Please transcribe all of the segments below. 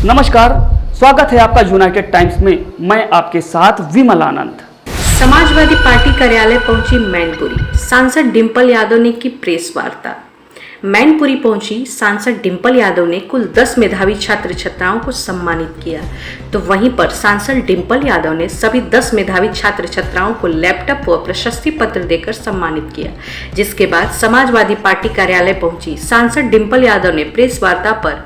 नमस्कार, स्वागत है आपका यूनाइटेड टाइम्स में। मैं आपके साथ विमल आनंद। समाजवादी पार्टी कार्यालय पहुंची मैनपुरी, सांसद डिंपल यादव ने की प्रेस वार्ता। मैनपुरी पहुंची सांसद डिंपल यादव ने कुल 10 मेधावी छात्र छात्राओं को सम्मानित किया, तो वहीं पर सांसद डिंपल यादव ने सभी 10 मेधावी छात्र छात्राओं को लैपटॉप व प्रशस्ति पत्र देकर सम्मानित किया। जिसके बाद समाजवादी पार्टी कार्यालय पहुंची सांसद डिंपल यादव ने प्रेस वार्ता पर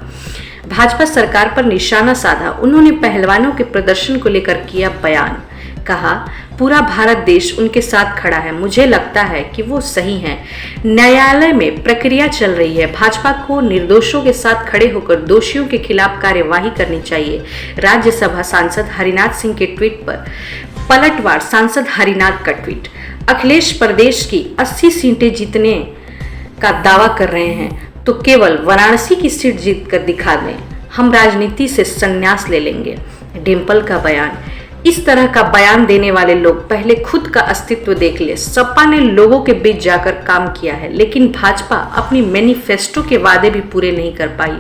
भाजपा सरकार पर निशाना साधा। उन्होंने पहलवानों के प्रदर्शन को लेकर किया बयान। कहा, पूरा भारत देश उनके साथ खड़ा है, मुझे लगता है कि वो सही हैं। न्यायालय में प्रक्रिया चल रही है, भाजपा को निर्दोषों के साथ खड़े होकर दोषियों के खिलाफ कार्यवाही करनी चाहिए। राज्यसभा सांसद हरिनाथ सिंह के ट्वीट पर पलटवार सांसद हरिनाथ का ट्वीट। अखिलेश प्रदेश की 80 सीटें जीतने का दावा कर रहे हैं तो केवल वाराणसी की सीट जीत कर दिखा दें, हम राजनीति से संन्यास ले लेंगे। डिंपल का बयान। इस तरह का बयान देने वाले लोग पहले खुद का अस्तित्व देख ले। सपा ने लोगों के बीच जाकर काम किया है, लेकिन भाजपा अपनी मैनिफेस्टो के वादे भी पूरे नहीं कर पाई।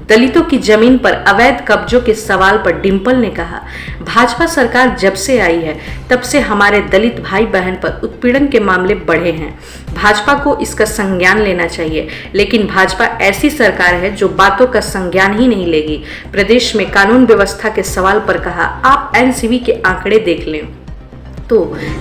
दलितों की जमीन पर अवैध कब्जों के सवाल पर डिंपल ने कहा, भाजपा सरकार जब से आई है तब से हमारे दलित भाई बहन पर उत्पीड़न के मामले बढ़े हैं। भाजपा को इसका संज्ञान लेना चाहिए, लेकिन भाजपा ऐसी सरकार है जो बातों का संज्ञान ही नहीं लेगी। प्रदेश में कानून व्यवस्था के सवाल पर कहा, आप एनसीबी के आंकड़े देख लें तो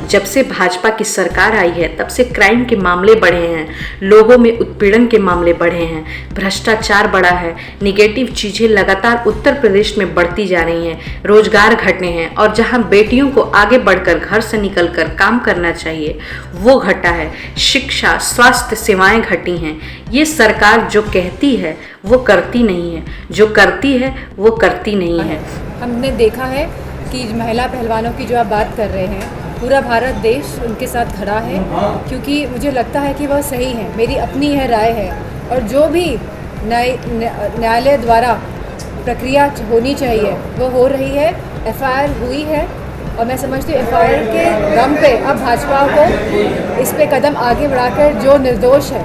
जब से भाजपा की सरकार आई है तब से क्राइम के मामले बढ़े हैं, लोगों में उत्पीड़न के मामले बढ़े हैं, भ्रष्टाचार बढ़ा है, निगेटिव चीजें लगातार उत्तर प्रदेश में बढ़ती जा रही हैं, रोजगार घटने हैं और जहां बेटियों को आगे बढ़कर घर से निकलकर काम करना चाहिए वो घटा है। शिक्षा, स्वास्थ्य सेवाएं घटी हैं। ये सरकार जो कहती है वो करती नहीं है, जो करती है वो करती नहीं है। हमने देखा है कि महिला पहलवानों की जो आप बात कर रहे हैं, पूरा भारत देश उनके साथ खड़ा है, क्योंकि मुझे लगता है कि वह सही है। मेरी अपनी यह राय है, और जो भी न्यायालय द्वारा प्रक्रिया होनी चाहिए वो हो रही है। एफआईआर हुई है और मैं समझती हूँ एफआईआर के दम पे अब भाजपा को इस पे कदम आगे बढ़ाकर जो निर्दोष है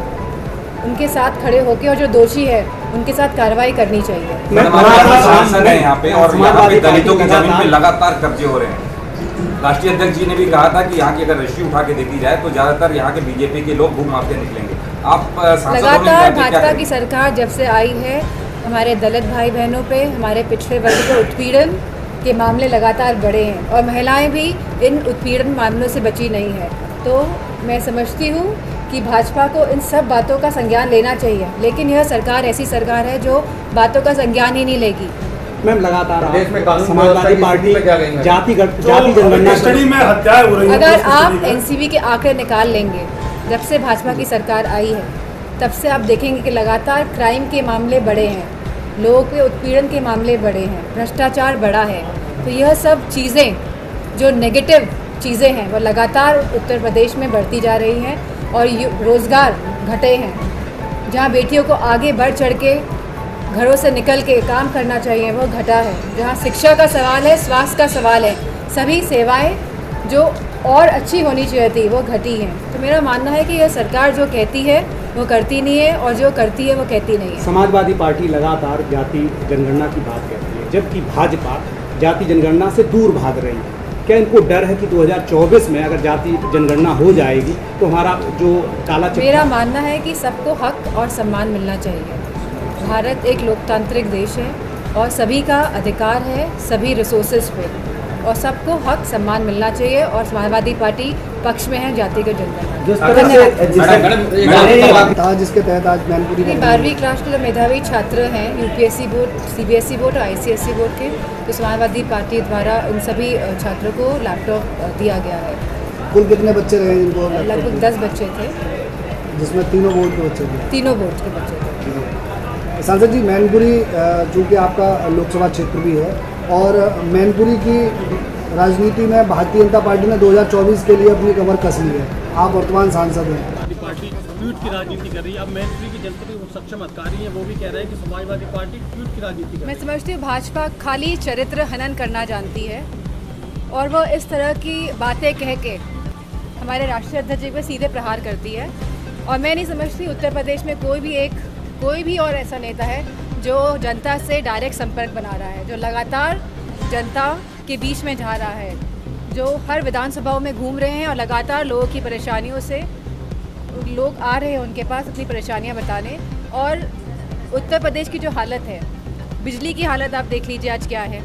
उनके साथ खड़े होकर और जो दोषी है उनके साथ कार्रवाई करनी चाहिए। सांसद है यहाँ पे और यहाँ पे दलितों की जमीन पे लगातार कब्जे हो रहे हैं। राष्ट्रीय अध्यक्ष जी ने भी कहा था कि यहाँ की अगर रस्सी उठा के देखी जाए तो ज्यादातर यहाँ के बीजेपी के लोग भूमाफिया निकलेंगे। आप लगातार भाजपा की सरकार जब से आई है, हमारे दलित भाई बहनों पे, हमारे पिछड़े वर्ग के उत्पीड़न के मामले लगातार बढ़े हैं और महिलाएं भी इन उत्पीड़न मामलों से बची नहीं है। तो मैं समझती हूँ कि भाजपा को इन सब बातों का संज्ञान लेना चाहिए, लेकिन यह सरकार ऐसी सरकार है जो बातों का संज्ञान ही नहीं लेगी। मैम, लगातार समाजवादी पार्टी जाति जनगणना में हत्याएं हो रही हैं। अगर आप एनसीबी के आंकड़े निकाल लेंगे, जब से भाजपा की सरकार आई है तब से आप देखेंगे कि लगातार क्राइम के मामले बढ़े हैं, लोगों के उत्पीड़न के मामले बढ़े हैं, भ्रष्टाचार बढ़ा है। तो यह सब चीज़ें जो नेगेटिव चीज़ें हैं वो लगातार उत्तर प्रदेश में बढ़ती जा रही हैं और रोज़गार घटे हैं। जहाँ बेटियों को आगे बढ़ चढ़ के घरों से निकल के काम करना चाहिए वो घटा है। जहाँ शिक्षा का सवाल है, स्वास्थ्य का सवाल है, सभी सेवाएं जो और अच्छी होनी चाहिए थी वो घटी हैं। तो मेरा मानना है कि यह सरकार जो कहती है वो करती नहीं है और जो करती है वो कहती नहीं है। समाजवादी पार्टी लगातार जाति जनगणना की बात कहती है, जबकि भाजपा जाति जनगणना से दूर भाग रही है। क्या इनको डर है कि 2024 में अगर जाति जनगणना हो जाएगी तो हमारा जो काला चिट्ठा? मेरा मानना है कि सबको हक और सम्मान मिलना चाहिए। भारत एक लोकतांत्रिक देश है और सभी का अधिकार है सभी रिसोर्सेज पे, और सबको हक सम्मान मिलना चाहिए और समाजवादी पार्टी पक्ष में है जाति के जनगणना। जिसके तहत आज मैनपुरी 12वीं क्लास के जो मेधावी छात्र हैं यूपीएससी बोर्ड, सीबीएसई बोर्ड और आईसीएसई बोर्ड के, तो समाजवादी पार्टी द्वारा उन सभी छात्रों को लैपटॉप दिया गया है। कुल कितने बच्चे रहे जिनको? लगभग 10 बच्चे थे, जिसमें तीनों बोर्ड के बच्चे थे। तीनों बोर्ड के बच्चे थे। सांसद जी, मैनपुरी चूँकि आपका लोकसभा क्षेत्र भी है और मैनपुरी की राजनीति में भारतीय जनता पार्टी ने 2024 के लिए अपनी कमर कस ली है। आप वर्तमान सांसद हैं। पार्टी ट्वीट की राजनीति कर रही है। अब मैनपुरी की जनता जो सक्षम अधिकारी है वो भी कह रहे हैं कि समाजवादी पार्टी ट्वीट की राजनीति कर रही है। मैं समझती हूँ भाजपा खाली चरित्र हनन करना जानती है और वह इस तरह की बातें कह के हमारे राष्ट्रीय अध्यक्ष जी पर सीधे प्रहार करती है। और मैं नहीं समझती उत्तर प्रदेश में कोई भी और ऐसा नेता है जो जनता से डायरेक्ट संपर्क बना रहा है, जो लगातार जनता के बीच में जा रहा है, जो हर विधानसभाओं में घूम रहे हैं और लगातार लोगों की परेशानियों से लोग आ रहे हैं उनके पास अपनी परेशानियां बताने। और उत्तर प्रदेश की जो हालत है, बिजली की हालत आप देख लीजिए आज क्या है,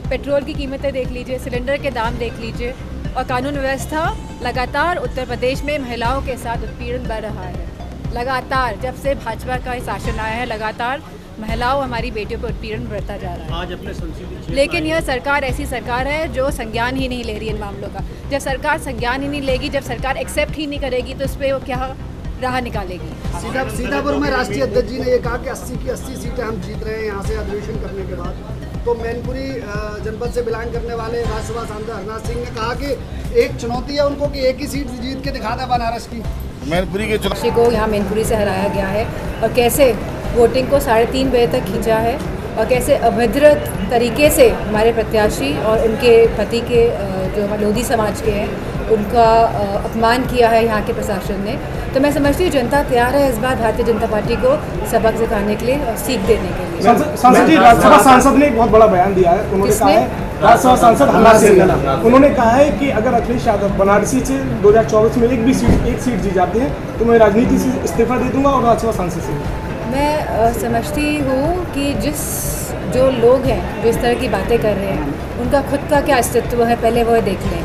पेट्रोल की कीमतें देख लीजिए, सिलेंडर के दाम देख लीजिए, और कानून व्यवस्था लगातार उत्तर प्रदेश में महिलाओं के साथ उत्पीड़न बढ़ रहा है। लगातार जब से भाजपा का शासन आया है, लगातार महिलाओं हमारी बेटियों पर उत्पीड़न बढ़ता जा रहा है। आज अपने संसदीय क्षेत्र लेकिन यह सरकार ऐसी सरकार है जो संज्ञान ही नहीं ले रही इन मामलों का। जब सरकार संज्ञान ही नहीं लेगी, जब सरकार एक्सेप्ट ही नहीं करेगी, तो इस पर वो क्या राह निकालेगी। सीतापुर में राष्ट्रीय अध्यक्ष जी ने ये कहा कि 80 की 80 सीटें हम जीत रहे हैं यहाँ से अधिवेशन करने के बाद। तो मैनपुरी जनपद से बिलोंग करने वाले राज्यसभा सांसद हरनाथ सिंह ने कहा कि एक चुनौती है उनको कि एक ही सीट जीत के दिखाना बनारस की। मैनपुरी के प्रत्याशी को यहाँ मैनपुरी से हराया गया है और कैसे वोटिंग को 3:30 बजे तक खींचा है और कैसे अभद्र तरीके से हमारे प्रत्याशी और उनके पति के जो लोधी समाज के हैं उनका अपमान किया है यहाँ के प्रशासन ने। तो मैं समझती हूँ जनता तैयार है इस बार भारतीय जनता पार्टी को सबक सिखाने के लिए और सीख देने के लिए। सांसद जी, राज्यसभा सांसद ने एक बहुत बड़ा बयान दिया है। उन्होंने कहा है, राज्यसभा सांसद हरनाथ सिंह, उन्होंने कहा है कि अगर अखिलेश यादव बनारसी से 2024 में एक सीट जीत जाते हैं तो मैं राजनीति से इस्तीफा दे दूंगा और राज्यसभा सांसद से। मैं समझती हूँ कि जो लोग हैं जो इस तरह की बातें कर रहे हैं उनका खुद का क्या अस्तित्व है, पहले वह देख लें।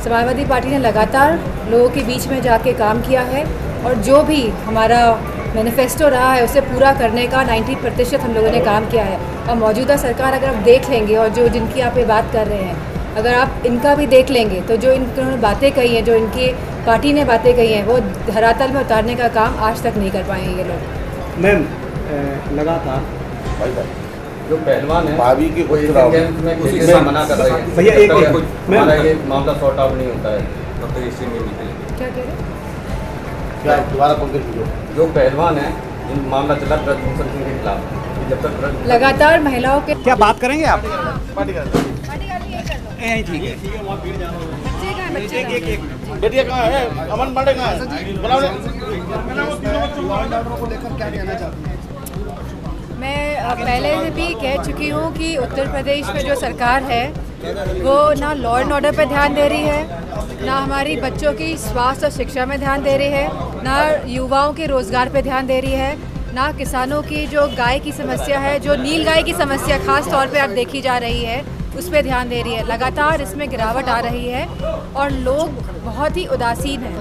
समाजवादी पार्टी ने लगातार लोगों के बीच में जाके काम किया है और जो भी हमारा मैनिफेस्टो रहा है उसे पूरा करने का 90% हम लोगों ने काम किया है। और मौजूदा सरकार अगर आप देख लेंगे और जो जिनकी आप ये बात कर रहे हैं, अगर आप इनका भी देख लेंगे तो जो इन्होंने बातें कही हैं, जो इनकी पार्टी ने बातें कही हैं, वो धरातल में उतारने का काम आज तक नहीं कर पाएंगे ये लोग। मैम, लगातार जो पहलवान है भाभी की कोई मना कर रहे हैं भैया, एक हमारा ये मामला सॉर्ट आउट नहीं होता है। क्या कह रहे हैं? क्या दोबारा पंकज जो पहलवान है इन मामला चला ब्रजभूषण सिंह के खिलाफ, जब तक लगातार महिलाओं के क्या बात करेंगे आप? ठीक है, वहाँ भीड़ जा रहा है। बेटिया कहाँ है? अमन पांडे कहाँ है? को लेकर क्या कहना चाहती हैं? मैं पहले से भी कह चुकी हूँ कि उत्तर प्रदेश में जो सरकार है वो ना लॉ एंड ऑर्डर पर ध्यान दे रही है, ना हमारी बच्चों की स्वास्थ्य और शिक्षा में ध्यान दे रही है, ना युवाओं के रोज़गार पे ध्यान दे रही है, ना किसानों की जो गाय की समस्या है, जो नील गाय की समस्या खास तौर पे अब देखी जा रही है, उस पर ध्यान दे रही है। लगातार इसमें गिरावट आ रही है और लोग बहुत ही उदासीन हैं।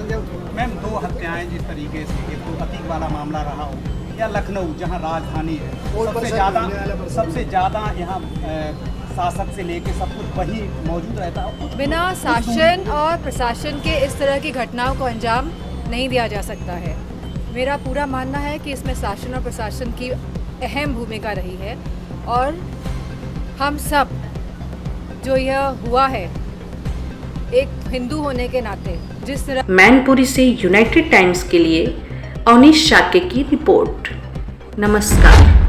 मैम, 2 हत्याएं जिस तरीके से, एक तो अतीक वाला मामला रहा हो या लखनऊ जहां राजधानी है, सबसे ज़्यादा यहाँ शासक से लेके सब कुछ वही मौजूद रहता है। बिना शासन और प्रशासन के इस तरह की घटनाओं को अंजाम नहीं दिया जा सकता है। मेरा पूरा मानना है कि इसमें शासन और प्रशासन की अहम भूमिका रही है और हम सब जो यह हुआ है एक हिंदू होने के नाते जिस तरह। मैनपुरी से यूनाइटेड टाइम्स के लिए अवनीश शाक्य की रिपोर्ट। नमस्कार।